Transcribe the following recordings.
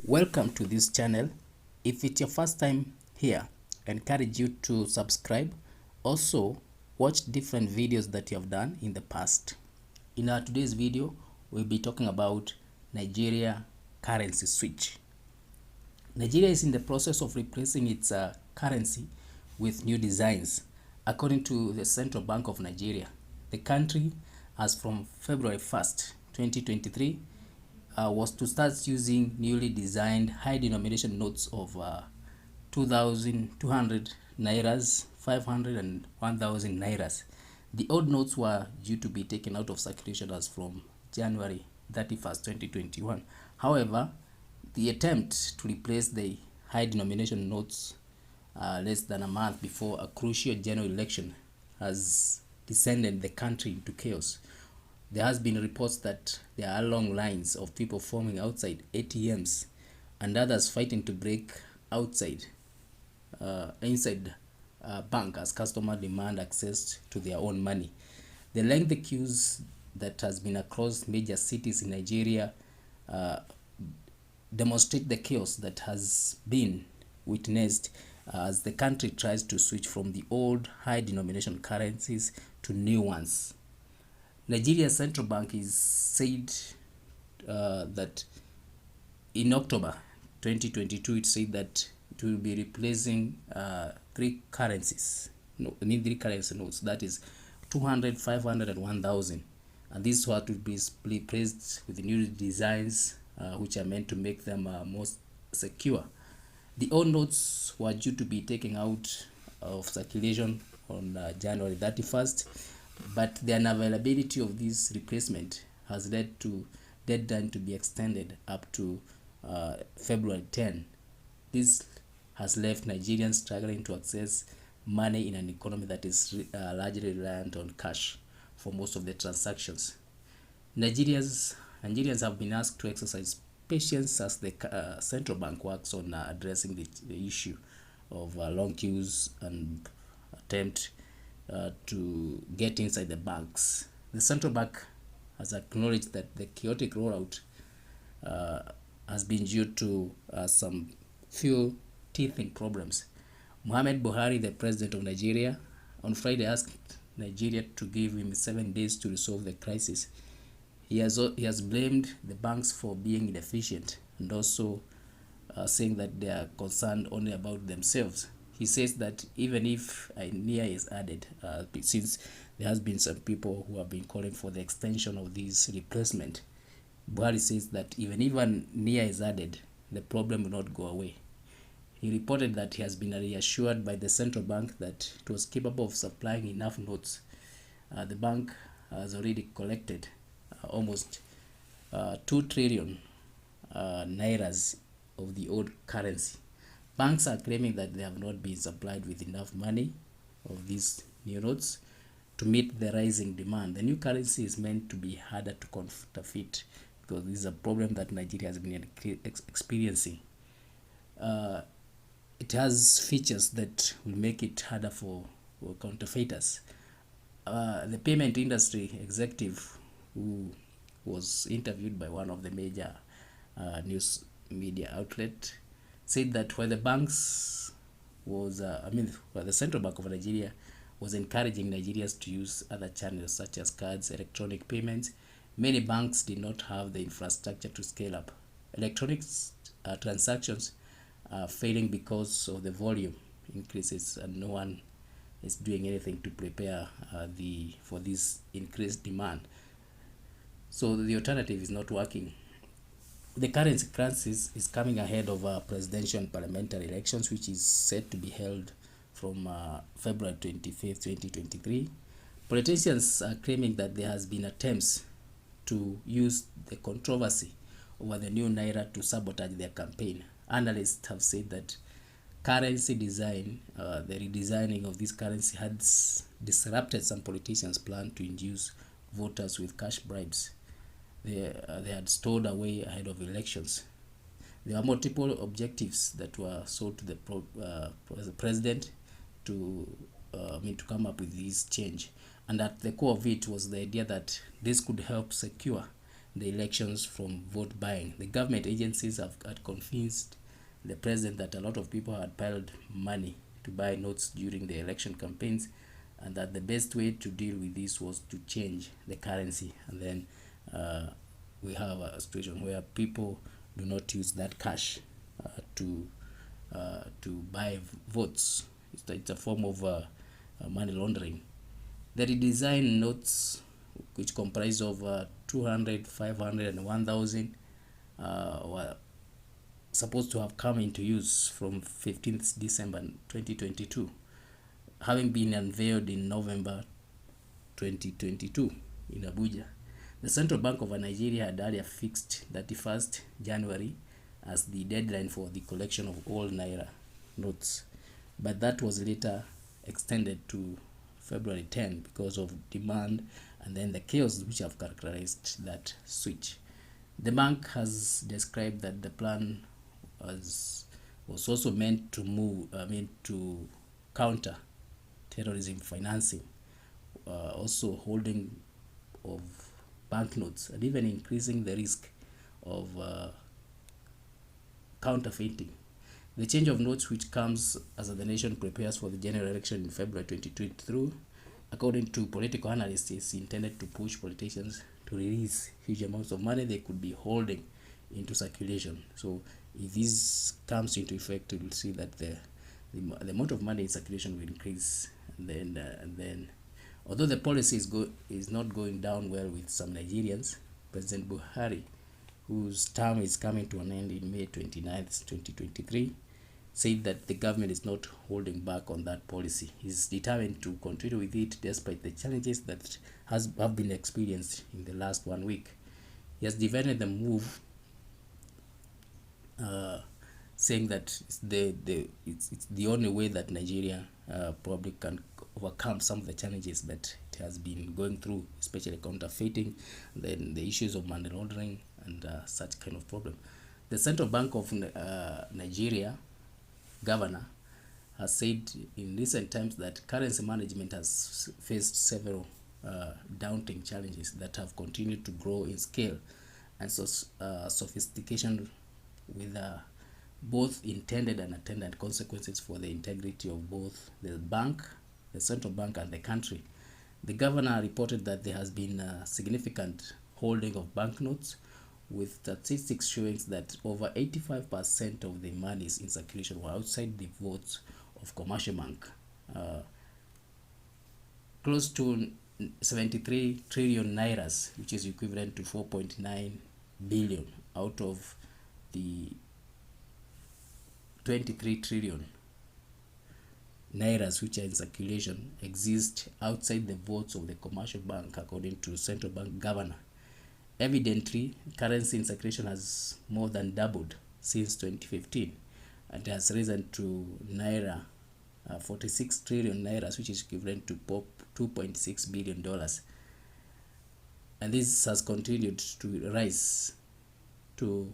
Welcome to this channel. If it's your first time here, I encourage you to subscribe. Also, watch different videos that you have done in the past. In our today's video, we'll be talking about Nigeria currency switch. Nigeria is in the process of replacing its currency with new designs. According to the Central Bank of Nigeria, the country, as from February 1st, 2023, was to start using newly designed high denomination notes of 2,200 nairas, 500 and 1,000 nairas. The old notes were due to be taken out of circulation as from January 31st, 2021. However, the attempt to replace the high denomination notes less than a month before a crucial general election has descended the country into chaos. There has been reports that there are long lines of people forming outside ATMs and others fighting to break inside bank as customers demand access to their own money. The lengthy queues that has been across major cities in Nigeria demonstrate the chaos that has been witnessed as the country tries to switch from the old high denomination currencies to new ones. Nigeria's central bank is said that in October 2022, it said that it will be replacing three currency notes, that is 200, 500 and 1,000. And this is what will be replaced with the new designs which are meant to make them more secure. The old notes were due to be taken out of circulation on January 31st. But the unavailability of this replacement has led to deadline to be extended up to February 10. This has left Nigerians struggling to access money in an economy that is largely reliant on cash for most of the transactions. Nigerians have been asked to exercise patience as the central bank works on addressing the issue of long queues and attempt to get inside the banks. The central bank has acknowledged that the chaotic rollout has been due to some few teething problems. Muhammad Buhari, the president of Nigeria, on Friday asked Nigeria to give him 7 days to resolve the crisis. He has blamed the banks for being inefficient and also saying that they are concerned only about themselves. He says that even if NIA is added, since there has been some people who have been calling for the extension of this replacement, Buhari says that even NIA is added, the problem will not go away. He reported that he has been reassured by the central bank that it was capable of supplying enough notes. The bank has already collected almost 2 trillion nairas of the old currency. Banks are claiming that they have not been supplied with enough money of these new notes to meet the rising demand. The new currency is meant to be harder to counterfeit because this is a problem that Nigeria has been experiencing. It has features that will make it harder for counterfeiters. The payment industry executive who was interviewed by one of the major news media outlets said that while the banks was, while the Central Bank of Nigeria was encouraging Nigerians to use other channels such as cards, electronic payments, many banks did not have the infrastructure to scale up. Electronic transactions are failing because of the volume increases, and no one is doing anything to prepare for this increased demand. So the alternative is not working. The currency crisis is coming ahead of presidential and parliamentary elections, which is set to be held from February 25th, 2023. Politicians are claiming that there has been attempts to use the controversy over the new naira to sabotage their campaign. Analysts have said that currency design, the redesigning of this currency has disrupted some politicians' plan to induce voters with cash bribes they had stored away ahead of elections. There are multiple objectives that were sold to the president to come up with this change, and at the core of it was the idea that this could help secure the elections from vote buying. The government agencies had convinced the president that a lot of people had piled money to buy notes during the election campaigns, and that the best way to deal with this was to change the currency. And then we have a situation where people do not use that cash to buy votes. It's a form of money laundering. The redesigned notes, which comprise of 200, 500, and 1,000, were supposed to have come into use from 15th December 2022, having been unveiled in November 2022 in Abuja. The Central Bank of Nigeria had earlier fixed 31st January as the deadline for the collection of all Naira notes, but that was later extended to February 10 because of demand and then the chaos which have characterized that switch. The bank has described that the plan was also meant to counter terrorism financing, also holding of banknotes, and even increasing the risk of counterfeiting. The change of notes, which comes as the nation prepares for the general election in February 2023, according to political analysts, is intended to push politicians to release huge amounts of money they could be holding into circulation. So if this comes into effect, you will see that the amount of money in circulation will increase, and then although the policy is not going down well with some Nigerians, President Buhari, whose term is coming to an end in May 29th, 2023, said that the government is not holding back on that policy. He's determined to continue with it despite the challenges that have been experienced in the last 1 week. He has defended the move, saying that it's the only way that Nigeria probably can overcome some of the challenges that it has been going through, especially counterfeiting, then the issues of money laundering and such kind of problem. The Central Bank of Nigeria governor has said in recent times that currency management has faced several daunting challenges that have continued to grow in scale and sophistication, with both intended and attendant consequences for the integrity of both the bank, the central bank, and the country. The governor reported that there has been a significant holding of banknotes, with statistics showing that over 85% of the monies in circulation were outside the vaults of commercial bank. Close to 73 trillion nairas, which is equivalent to 4.9 billion out of the 23 trillion nairas which are in circulation, exist outside the vaults of the commercial bank, according to central bank governor. Evidently, currency in circulation has more than doubled since 2015 and has risen to naira 46 trillion nairas, which is equivalent to $2.6 billion. And this has continued to rise to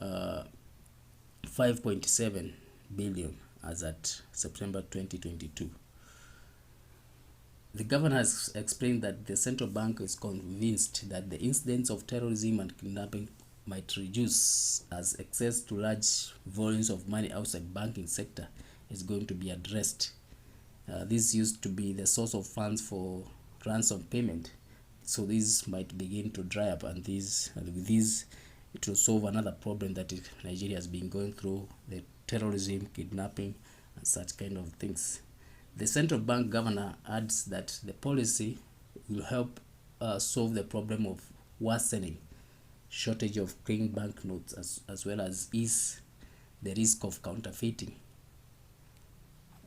5.7 billion as at September 2022. The governor has explained that the central bank is convinced that the incidents of terrorism and kidnapping might reduce as access to large volumes of money outside banking sector is going to be addressed. This used to be the source of funds for ransom payment, so this might begin to dry up, and with this it will solve another problem that Nigeria has been going through, the terrorism, kidnapping, and such kind of things. The central bank governor adds that the policy will help solve the problem of worsening shortage of clean banknotes, as well as ease the risk of counterfeiting.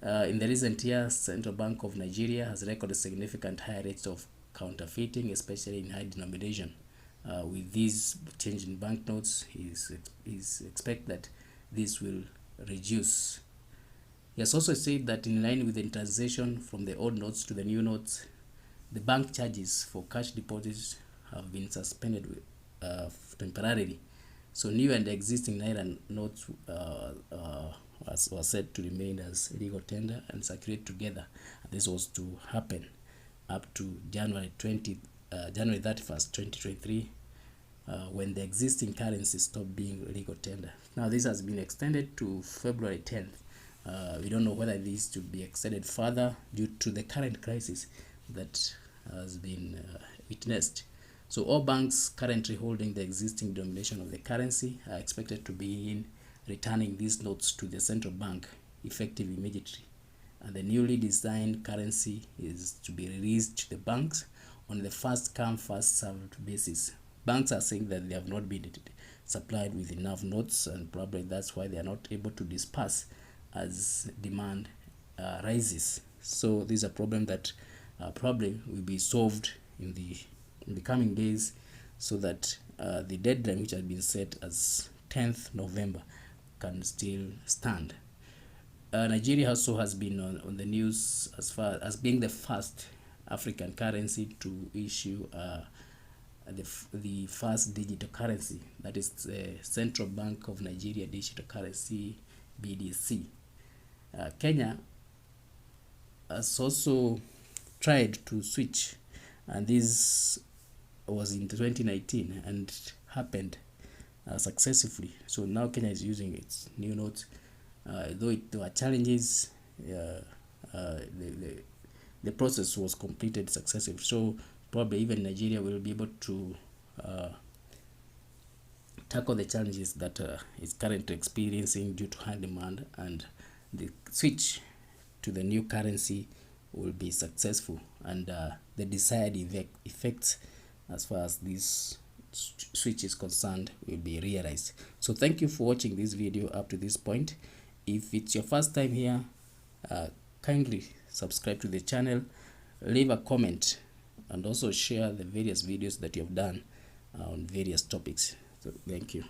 In the recent years, Central Bank of Nigeria has recorded significant high rates of counterfeiting, especially in high denomination. With these change in banknotes, is expect that this will reduce. He has also said that in line with the transition from the old notes to the new notes, the bank charges for cash deposits have been suspended temporarily. So new and existing Naira notes were said to remain as legal tender and circulate together. And this was to happen up to January 31st, 2023, when the existing currency stop being legal tender. Now this has been extended to February 10th. We don't know whether this should be extended further due to the current crisis that has been witnessed. So all banks currently holding the existing denomination of the currency are expected to begin returning these notes to the central bank effective immediately. And the newly designed currency is to be released to the banks on the first come first served basis. Banks are saying that they have not been supplied with enough notes, and probably that's why they are not able to disperse as demand rises. So this is a problem that probably will be solved in the coming days, so that the deadline which has been set as 10th November can still stand. Nigeria also has been on the news as far as being the first African currency to issue the first digital currency, that is the Central Bank of Nigeria Digital Currency, BDC. Kenya has also tried to switch, and this was in 2019 and happened successfully. So now Kenya is using its new notes. Though there were challenges, the process was completed successfully. So probably even Nigeria will be able to tackle the challenges that it's currently experiencing due to high demand, and the switch to the new currency will be successful, and the desired effects as far as this switch is concerned will be realized. So thank you for watching this video up to this point. If it's your first time here, kindly subscribe to the channel, leave a comment, and also share the various videos that you have done on various topics. So thank you.